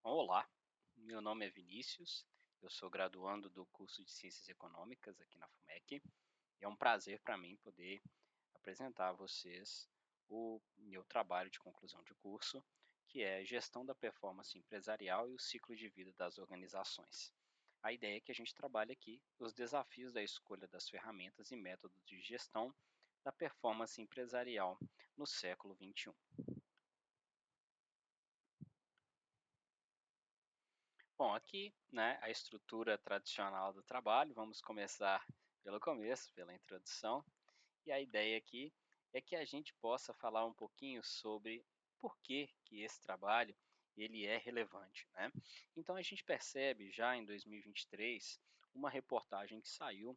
Olá, meu nome é Vinícius, eu sou graduando do curso de Ciências Econômicas aqui na FUMEC. E é um prazer para mim poder apresentar a vocês o meu trabalho de conclusão de curso, que é Gestão da Performance Empresarial e o Ciclo de Vida das Organizações. A ideia é que a gente trabalhe aqui os desafios da escolha das ferramentas e métodos de gestão da performance empresarial no século XXI. Bom, aqui, né, a estrutura tradicional do trabalho, vamos começar pelo começo, pela introdução, e a ideia aqui é que a gente possa falar um pouquinho sobre por que esse trabalho ele é relevante, né? Então a gente percebe já em 2023 uma reportagem que saiu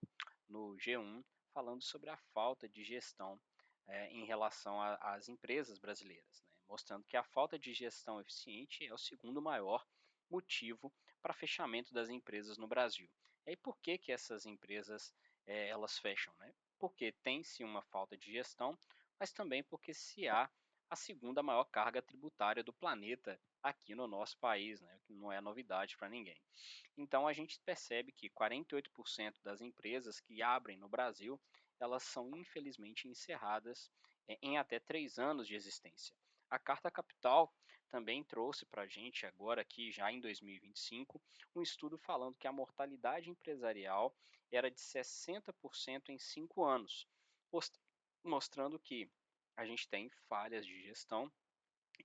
no G1 falando sobre a falta de gestão em relação às empresas brasileiras, né? Mostrando que a falta de gestão eficiente é o segundo maior motivo para fechamento das empresas no Brasil. E aí por que essas empresas elas fecham, né? Porque tem-se uma falta de gestão, mas também porque se há a segunda maior carga tributária do planeta aqui no nosso país, né? Que não é novidade para ninguém. Então a gente percebe que 48% das empresas que abrem no Brasil, elas são infelizmente encerradas em até 3 anos de existência. A Carta Capital também trouxe para a gente agora aqui já em 2025 um estudo falando que a mortalidade empresarial era de 60% em 5 anos, mostrando que a gente tem falhas de gestão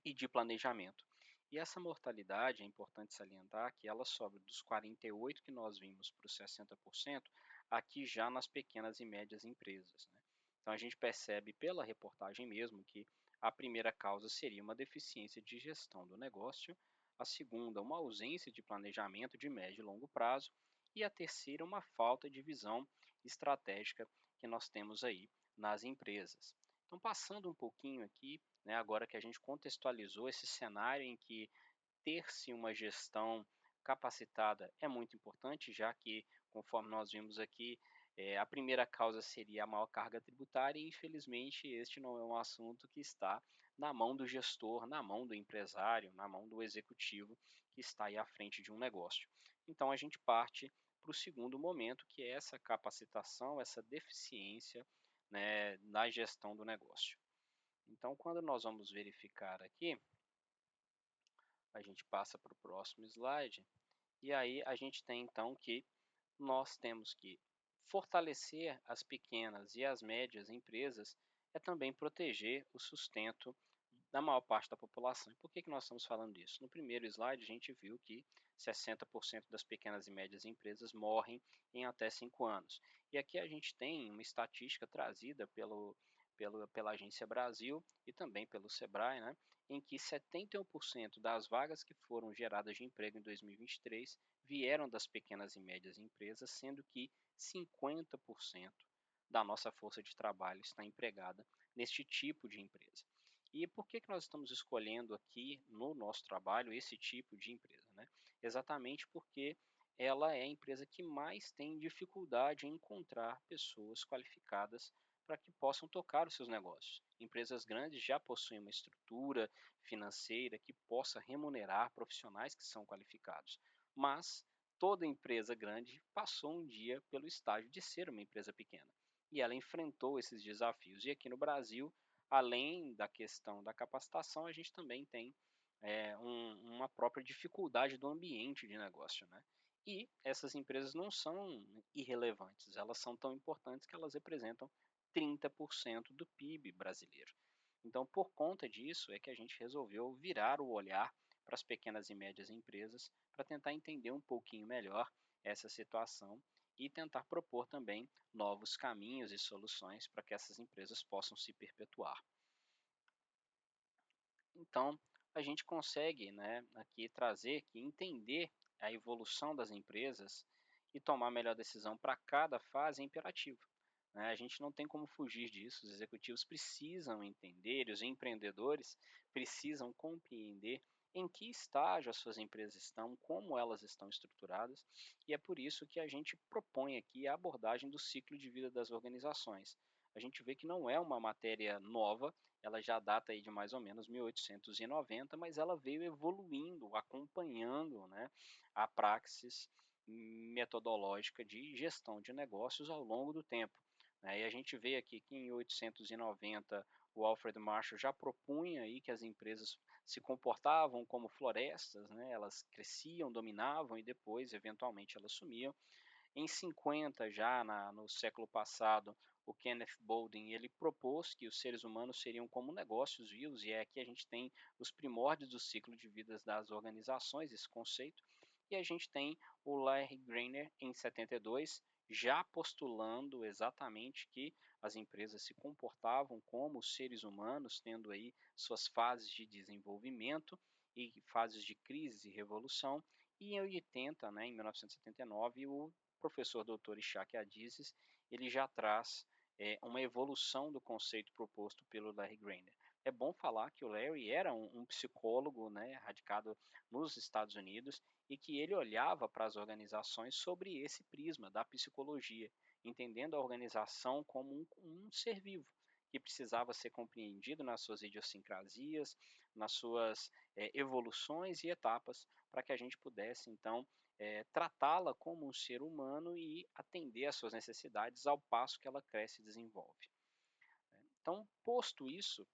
e de planejamento. E essa mortalidade, é importante salientar que ela sobe dos 48% que nós vimos para os 60%, aqui já nas pequenas e médias empresas, né? Então a gente percebe pela reportagem mesmo que a primeira causa seria uma deficiência de gestão do negócio, a segunda, uma ausência de planejamento de médio e longo prazo, e a terceira, uma falta de visão estratégica que nós temos aí nas empresas. Então, passando um pouquinho aqui, né, agora que a gente contextualizou esse cenário em que ter-se uma gestão capacitada é muito importante, já que, conforme nós vimos aqui, a primeira causa seria a maior carga tributária e, infelizmente, este não é um assunto que está na mão do gestor, na mão do empresário, na mão do executivo que está aí à frente de um negócio. Então, a gente parte para o segundo momento, que é essa capacitação, essa deficiência, né, na gestão do negócio. Então, quando nós vamos verificar aqui, a gente passa para o próximo slide, e aí a gente tem então que nós temos que fortalecer as pequenas e as médias empresas é também proteger o sustento da maior parte da população. E por que nós estamos falando disso? No primeiro slide a gente viu que 60% das pequenas e médias empresas morrem em até 5 anos. E aqui a gente tem uma estatística trazida pela Agência Brasil e também pelo Sebrae, né, em que 71% das vagas que foram geradas de emprego em 2023 vieram das pequenas e médias empresas, sendo que 50% da nossa força de trabalho está empregada neste tipo de empresa. E por que nós estamos escolhendo aqui no nosso trabalho esse tipo de empresa, né? Exatamente porque ela é a empresa que mais tem dificuldade em encontrar pessoas qualificadas para que possam tocar os seus negócios. Empresas grandes já possuem uma estrutura financeira que possa remunerar profissionais que são qualificados, mas toda empresa grande passou um dia pelo estágio de ser uma empresa pequena e ela enfrentou esses desafios. E aqui no Brasil, além da questão da capacitação, a gente também tem uma própria dificuldade do ambiente de negócio, né? E essas empresas não são irrelevantes, elas são tão importantes que elas representam 30% do PIB brasileiro. Então, por conta disso, é que a gente resolveu virar o olhar para as pequenas e médias empresas para tentar entender um pouquinho melhor essa situação e tentar propor também novos caminhos e soluções para que essas empresas possam se perpetuar. Então, a gente consegue, né, aqui trazer que entender a evolução das empresas e tomar a melhor decisão para cada fase é imperativo, né? A gente não tem como fugir disso. Os executivos precisam entender, os empreendedores precisam compreender em que estágio as suas empresas estão, como elas estão estruturadas, e é por isso que a gente propõe aqui a abordagem do ciclo de vida das organizações. A gente vê que não é uma matéria nova ela já data aí de mais ou menos 1890, mas ela veio evoluindo, acompanhando, né, a praxis metodológica de gestão de negócios ao longo do tempo, né. E a gente vê aqui que em 1890 o Alfred Marshall já propunha aí que as empresas se comportavam como florestas, né, elas cresciam, dominavam e depois eventualmente elas sumiam. Em 50, já no século passado, o Kenneth Boulding ele propôs que os seres humanos seriam como negócios vivos, e é aqui a gente tem os primórdios do ciclo de vidas das organizações, esse conceito. E a gente tem o Larry Greiner, em 72, já postulando exatamente que as empresas se comportavam como seres humanos, tendo aí suas fases de desenvolvimento e fases de crise e revolução. E em 80, né, em 1979, o professor Dr. Ishaq Adizes, ele já traz uma evolução do conceito proposto pelo Larry Greiner. É bom falar que o Larry era um psicólogo, né, radicado nos Estados Unidos, e que ele olhava para as organizações sobre esse prisma da psicologia, entendendo a organização como um ser vivo, que precisava ser compreendido nas suas idiosincrasias, nas suas evoluções e etapas, para que a gente pudesse, então, tratá-la como um ser humano e atender às suas necessidades ao passo que ela cresce e desenvolve. Então, posto isso,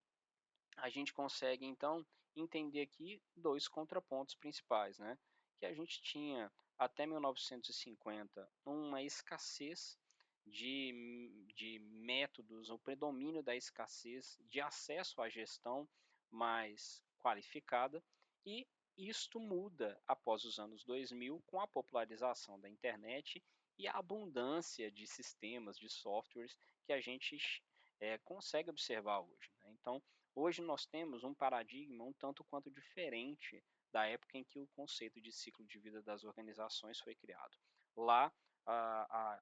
a gente consegue então entender aqui dois contrapontos principais, né? Que a gente tinha até 1950 uma escassez de métodos, o predomínio da escassez de acesso à gestão mais qualificada, e isto muda após os anos 2000 com a popularização da internet e a abundância de sistemas, de softwares que a gente consegue observar hoje, né? Então, hoje nós temos um paradigma um tanto quanto diferente da época em que o conceito de ciclo de vida das organizações foi criado. Lá,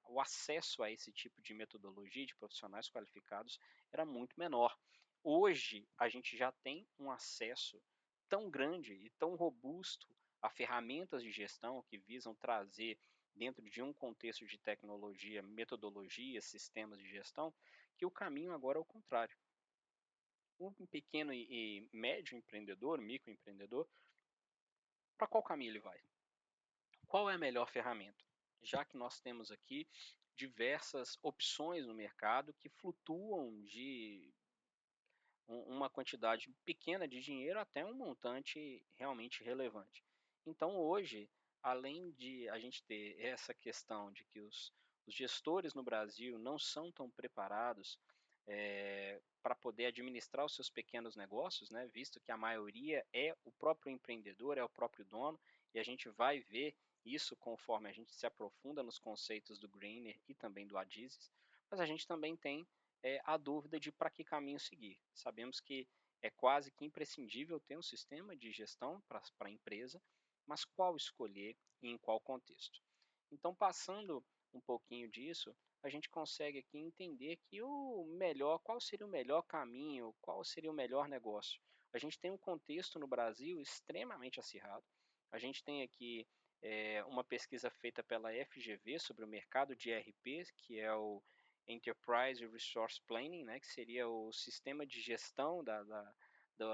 o acesso a esse tipo de metodologia de profissionais qualificados era muito menor. Hoje, a gente já tem um acesso tão grande e tão robusto a ferramentas de gestão que visam trazer, dentro de um contexto de tecnologia, metodologias, sistemas de gestão, que o caminho agora é o contrário. Um pequeno e médio empreendedor, microempreendedor, para qual caminho ele vai? Qual é a melhor ferramenta? Já que nós temos aqui diversas opções no mercado que flutuam de uma quantidade pequena de dinheiro até um montante realmente relevante. Então, hoje, além de a gente ter essa questão de que os gestores no Brasil não são tão preparados para poder administrar os seus pequenos negócios, né, visto que a maioria é o próprio empreendedor, é o próprio dono, e a gente vai ver isso conforme a gente se aprofunda nos conceitos do Greiner e também do Adizes, mas a gente também tem a dúvida de para que caminho seguir. Sabemos que é quase que imprescindível ter um sistema de gestão para a empresa, mas qual escolher e em qual contexto. Então, passando um pouquinho disso, a gente consegue aqui entender que qual seria o melhor caminho, qual seria o melhor negócio. A gente tem um contexto no Brasil extremamente acirrado. A gente tem aqui uma pesquisa feita pela FGV sobre o mercado de ERP, que é o Enterprise Resource Planning, né, que seria o sistema de gestão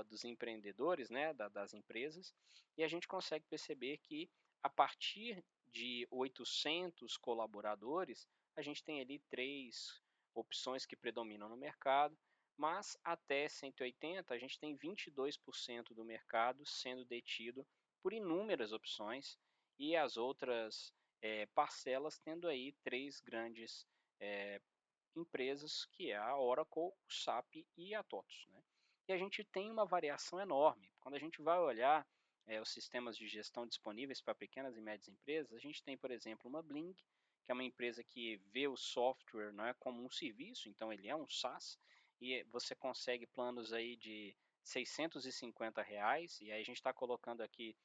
dos empreendedores, né, das empresas, e a gente consegue perceber que a partir de 800 colaboradores, a gente tem ali três opções que predominam no mercado, mas até 180 a gente tem 22% do mercado sendo detido por inúmeras opções, e as outras parcelas tendo aí três grandes empresas, que é a Oracle, o SAP e a TOTUS, né? E a gente tem uma variação enorme. Quando a gente vai olhar os sistemas de gestão disponíveis para pequenas e médias empresas, a gente tem, por exemplo, uma Blink, que é uma empresa que vê o software, não é, como um serviço, então ele é um SaaS, e você consegue planos aí de R$ 650, e aí a gente está colocando aqui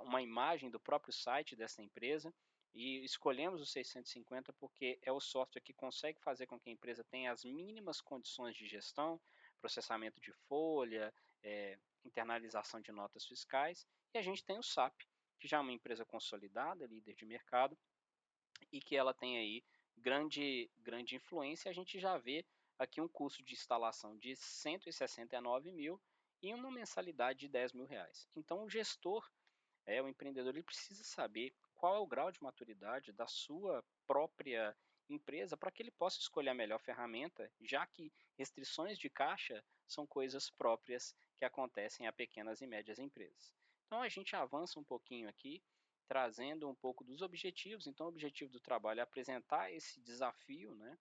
uma imagem do próprio site dessa empresa, e escolhemos o 650 porque é o software que consegue fazer com que a empresa tenha as mínimas condições de gestão, processamento de folha, internalização de notas fiscais. E a gente tem o SAP, que já é uma empresa consolidada, líder de mercado, e que ela tem aí grande influência. A gente já vê aqui um custo de instalação de 169 mil e uma mensalidade de 10 mil reais. Então o gestor, o empreendedor, ele precisa saber qual é o grau de maturidade da sua própria empresa para que ele possa escolher a melhor ferramenta, já que restrições de caixa são coisas próprias que acontecem a pequenas e médias empresas. Então a gente avança um pouquinho aqui, trazendo um pouco dos objetivos. Então o objetivo do trabalho é apresentar esse desafio, né,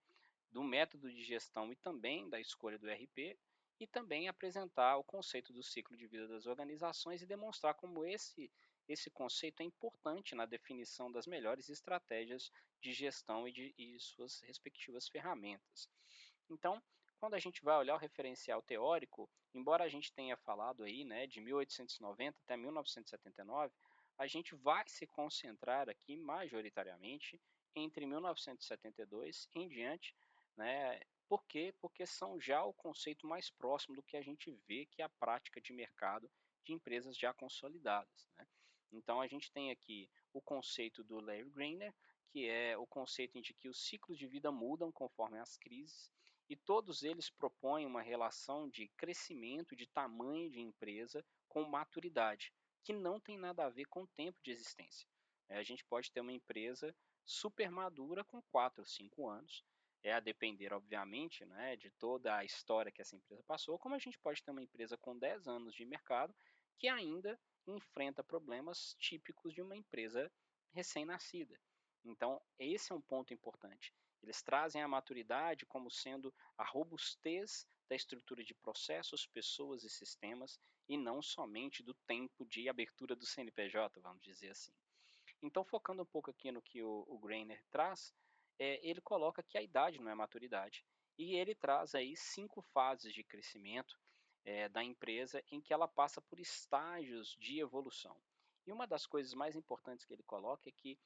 do método de gestão e também da escolha do RP, e também apresentar o conceito do ciclo de vida das organizações e demonstrar como esse conceito é importante na definição das melhores estratégias de gestão e suas respectivas ferramentas. Então, quando a gente vai olhar o referencial teórico, embora a gente tenha falado aí, né, de 1890 até 1979, a gente vai se concentrar aqui majoritariamente entre 1972 em diante, né? Por quê? Porque são já o conceito mais próximo do que a gente vê que é a prática de mercado de empresas já consolidadas, né? Então a gente tem aqui o conceito do Larry Greiner, que é o conceito de que os ciclos de vida mudam conforme as crises, e todos eles propõem uma relação de crescimento, de tamanho de empresa com maturidade, que não tem nada a ver com o tempo de existência. A gente pode ter uma empresa super madura com 4 ou 5 anos, a depender, obviamente, né, de toda a história que essa empresa passou, como a gente pode ter uma empresa com 10 anos de mercado que ainda enfrenta problemas típicos de uma empresa recém-nascida. Então, esse é um ponto importante. Eles trazem a maturidade como sendo a robustez da estrutura de processos, pessoas e sistemas, e não somente do tempo de abertura do CNPJ, vamos dizer assim. Então, focando um pouco aqui no que o Greiner traz, ele coloca que a idade não é maturidade. E ele traz aí 5 fases de crescimento da empresa em que ela passa por estágios de evolução. E uma das coisas mais importantes que ele coloca é que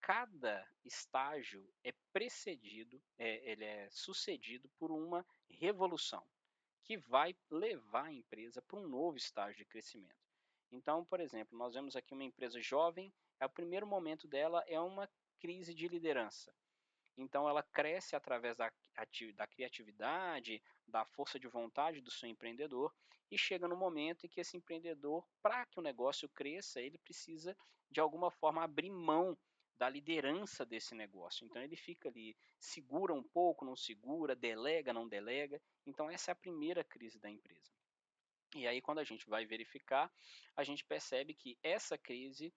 cada estágio é precedido, ele é sucedido por uma revolução que vai levar a empresa para um novo estágio de crescimento. Então, por exemplo, nós vemos aqui uma empresa jovem, o primeiro momento dela é uma crise de liderança. Então, ela cresce através da criatividade, da força de vontade do seu empreendedor, e chega no momento em que esse empreendedor, para que o negócio cresça, ele precisa, de alguma forma, abrir mão da liderança desse negócio. Então, ele fica ali, segura um pouco, não segura, delega, não delega. Então, essa é a primeira crise da empresa. E aí, quando a gente vai verificar, a gente percebe que essa crise,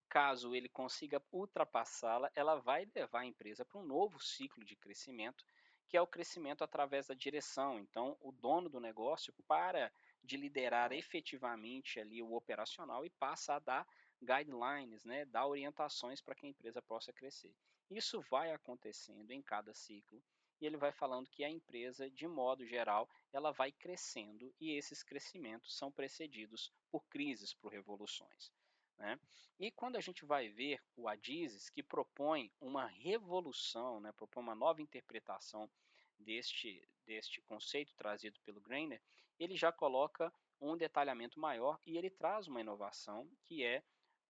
caso ele consiga ultrapassá-la, ela vai levar a empresa para um novo ciclo de crescimento, que é o crescimento através da direção. Então, o dono do negócio para de liderar efetivamente ali o operacional e passa a dar guidelines, né, dar orientações para que a empresa possa crescer. Isso vai acontecendo em cada ciclo e ele vai falando que a empresa, de modo geral, ela vai crescendo e esses crescimentos são precedidos por crises, por revoluções, né? E quando a gente vai ver o Adizes, que propõe uma revolução, né, propõe uma nova interpretação deste conceito trazido pelo Greiner, ele já coloca um detalhamento maior e ele traz uma inovação que é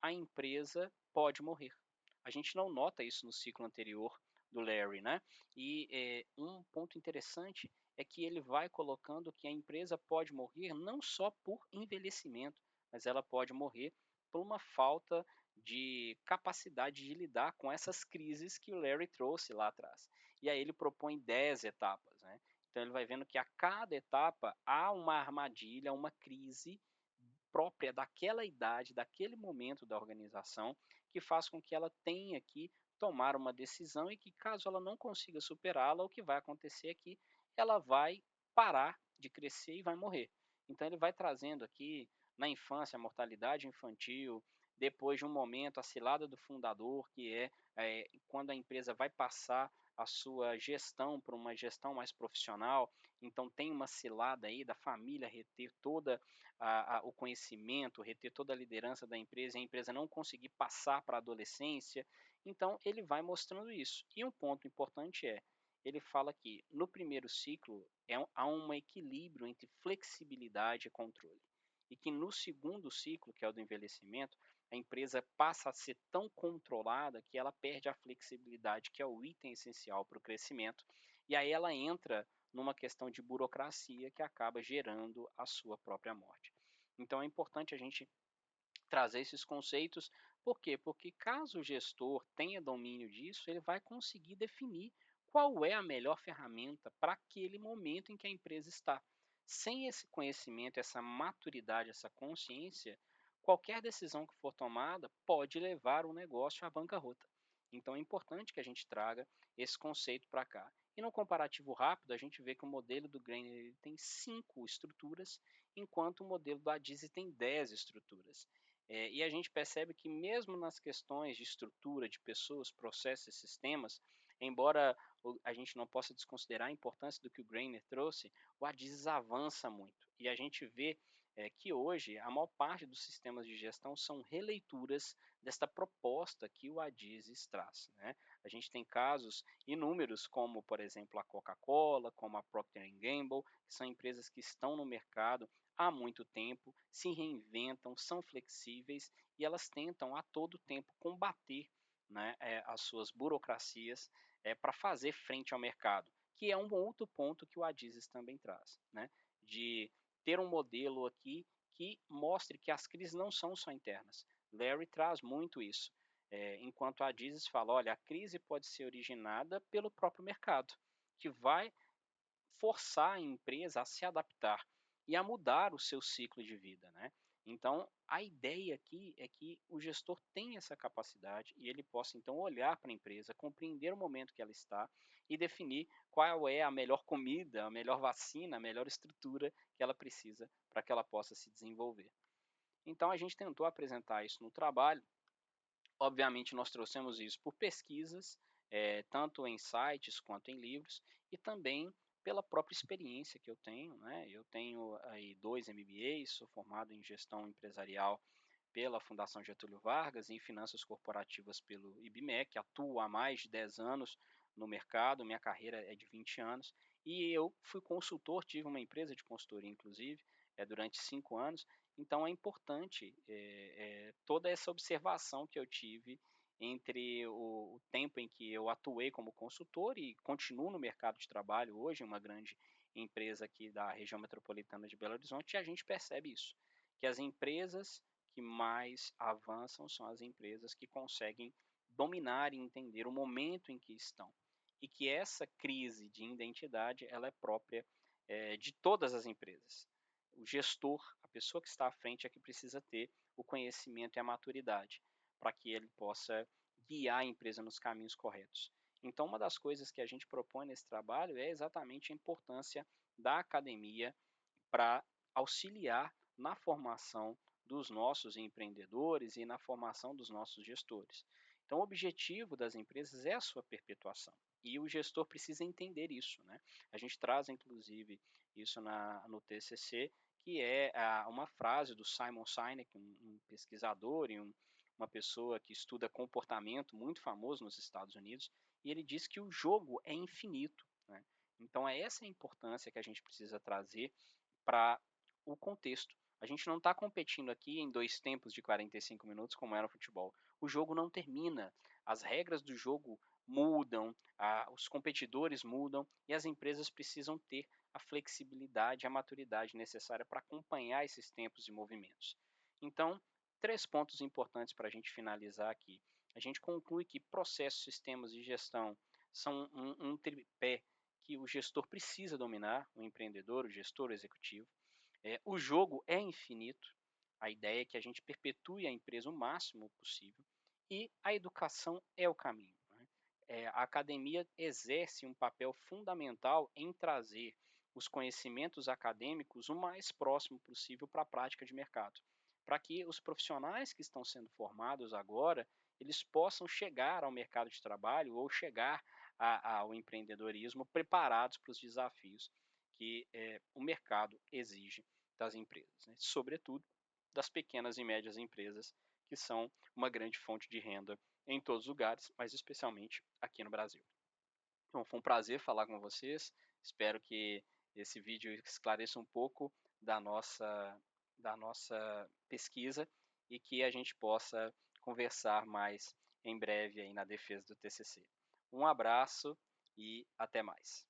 a empresa pode morrer. A gente não nota isso no ciclo anterior do Larry, né? E um ponto interessante é que ele vai colocando que a empresa pode morrer não só por envelhecimento, mas ela pode morrer por uma falta de capacidade de lidar com essas crises que o Larry trouxe lá atrás. E aí ele propõe 10 etapas, né? Então ele vai vendo que a cada etapa há uma armadilha, uma crise própria daquela idade, daquele momento da organização, que faz com que ela tenha que tomar uma decisão e que, caso ela não consiga superá-la, o que vai acontecer é que ela vai parar de crescer e vai morrer. Então, ele vai trazendo aqui, na infância, a mortalidade infantil, depois de um momento, a cilada do fundador, que é quando a empresa vai passar a sua gestão para uma gestão mais profissional, então tem uma cilada aí da família reter toda o conhecimento, reter toda a liderança da empresa e a empresa não conseguir passar para a adolescência. Então, ele vai mostrando isso. E um ponto importante ele fala que no primeiro ciclo há um equilíbrio entre flexibilidade e controle. E que no segundo ciclo, que é o do envelhecimento, a empresa passa a ser tão controlada que ela perde a flexibilidade, que é o item essencial para o crescimento, e aí ela entra numa questão de burocracia que acaba gerando a sua própria morte. Então é importante a gente trazer esses conceitos, por quê? Porque caso o gestor tenha domínio disso, ele vai conseguir definir qual é a melhor ferramenta para aquele momento em que a empresa está. Sem esse conhecimento, essa maturidade, essa consciência, qualquer decisão que for tomada pode levar o negócio à bancarrota. Então é importante que a gente traga esse conceito para cá. E no comparativo rápido, a gente vê que o modelo do Grainer ele tem 5 estruturas, enquanto o modelo do Adise tem 10 estruturas. E a gente percebe que mesmo nas questões de estrutura, de pessoas, processos e sistemas, embora a gente não possa desconsiderar a importância do que o Grainer trouxe, o Adizes avança muito. E a gente vê que hoje a maior parte dos sistemas de gestão são releituras desta proposta que o Adizes traz. Né? A gente tem casos inúmeros, como por exemplo a Coca-Cola, como a Procter Gamble, que são empresas que estão no mercado há muito tempo, se reinventam, são flexíveis e elas tentam a todo tempo combater, né, as suas burocracias para fazer frente ao mercado, que é um outro ponto que o Adizes também traz, né, de ter um modelo aqui que mostre que as crises não são só internas. Larry traz muito isso. Enquanto a Adizes fala, olha, a crise pode ser originada pelo próprio mercado, que vai forçar a empresa a se adaptar e a mudar o seu ciclo de vida, né? Então, a ideia aqui é que o gestor tenha essa capacidade e ele possa então olhar para a empresa, compreender o momento que ela está e definir qual é a melhor comida, a melhor vacina, a melhor estrutura que ela precisa para que ela possa se desenvolver. Então, a gente tentou apresentar isso no trabalho. Obviamente, nós trouxemos isso por pesquisas, tanto em sites quanto em livros, e também pela própria experiência que eu tenho. Né? Eu tenho aí 2 MBAs, sou formado em gestão empresarial pela Fundação Getúlio Vargas, em finanças corporativas pelo IBMEC, atuo há mais de 10 anos no mercado, minha carreira é de 20 anos, e eu fui consultor, tive uma empresa de consultoria, inclusive, durante 5 anos, então é importante toda essa observação que eu tive entre o tempo em que eu atuei como consultor e continuo no mercado de trabalho hoje, uma grande empresa aqui da região metropolitana de Belo Horizonte, e a gente percebe isso, que as empresas que mais avançam são as empresas que conseguem dominar e entender o momento em que estão. E que essa crise de identidade ela é própria de todas as empresas. O gestor, a pessoa que está à frente, é que precisa ter o conhecimento e a maturidade para que ele possa guiar a empresa nos caminhos corretos. Então, uma das coisas que a gente propõe nesse trabalho é exatamente a importância da academia para auxiliar na formação dos nossos empreendedores e na formação dos nossos gestores. Então, o objetivo das empresas é a sua perpetuação e o gestor precisa entender isso. Né? A gente traz, inclusive, isso no TCC, que é uma frase do Simon Sinek, um pesquisador e uma pessoa que estuda comportamento muito famoso nos Estados Unidos, e ele diz que o jogo é infinito. Né? Então, é essa a importância que a gente precisa trazer para o contexto. A gente não está competindo aqui em 2 tempos de 45 minutos como era no futebol. O jogo não termina, as regras do jogo mudam, os competidores mudam e as empresas precisam ter a flexibilidade, a maturidade necessária para acompanhar esses tempos e movimentos. Então, 3 pontos importantes para a gente finalizar aqui. A gente conclui que processos, sistemas de gestão são um tripé que o gestor precisa dominar, o empreendedor, o gestor, o executivo. O jogo é infinito, a ideia é que a gente perpetue a empresa o máximo possível e a educação é o caminho. Né? A academia exerce um papel fundamental em trazer os conhecimentos acadêmicos o mais próximo possível para a prática de mercado, para que os profissionais que estão sendo formados agora eles possam chegar ao mercado de trabalho ou chegar ao empreendedorismo preparados para os desafios que o mercado exige das empresas, né? Sobretudo das pequenas e médias empresas, que são uma grande fonte de renda em todos os lugares, mas especialmente aqui no Brasil. Então, foi um prazer falar com vocês, espero que esse vídeo esclareça um pouco da nossa pesquisa e que a gente possa conversar mais em breve aí na defesa do TCC. Um abraço e até mais.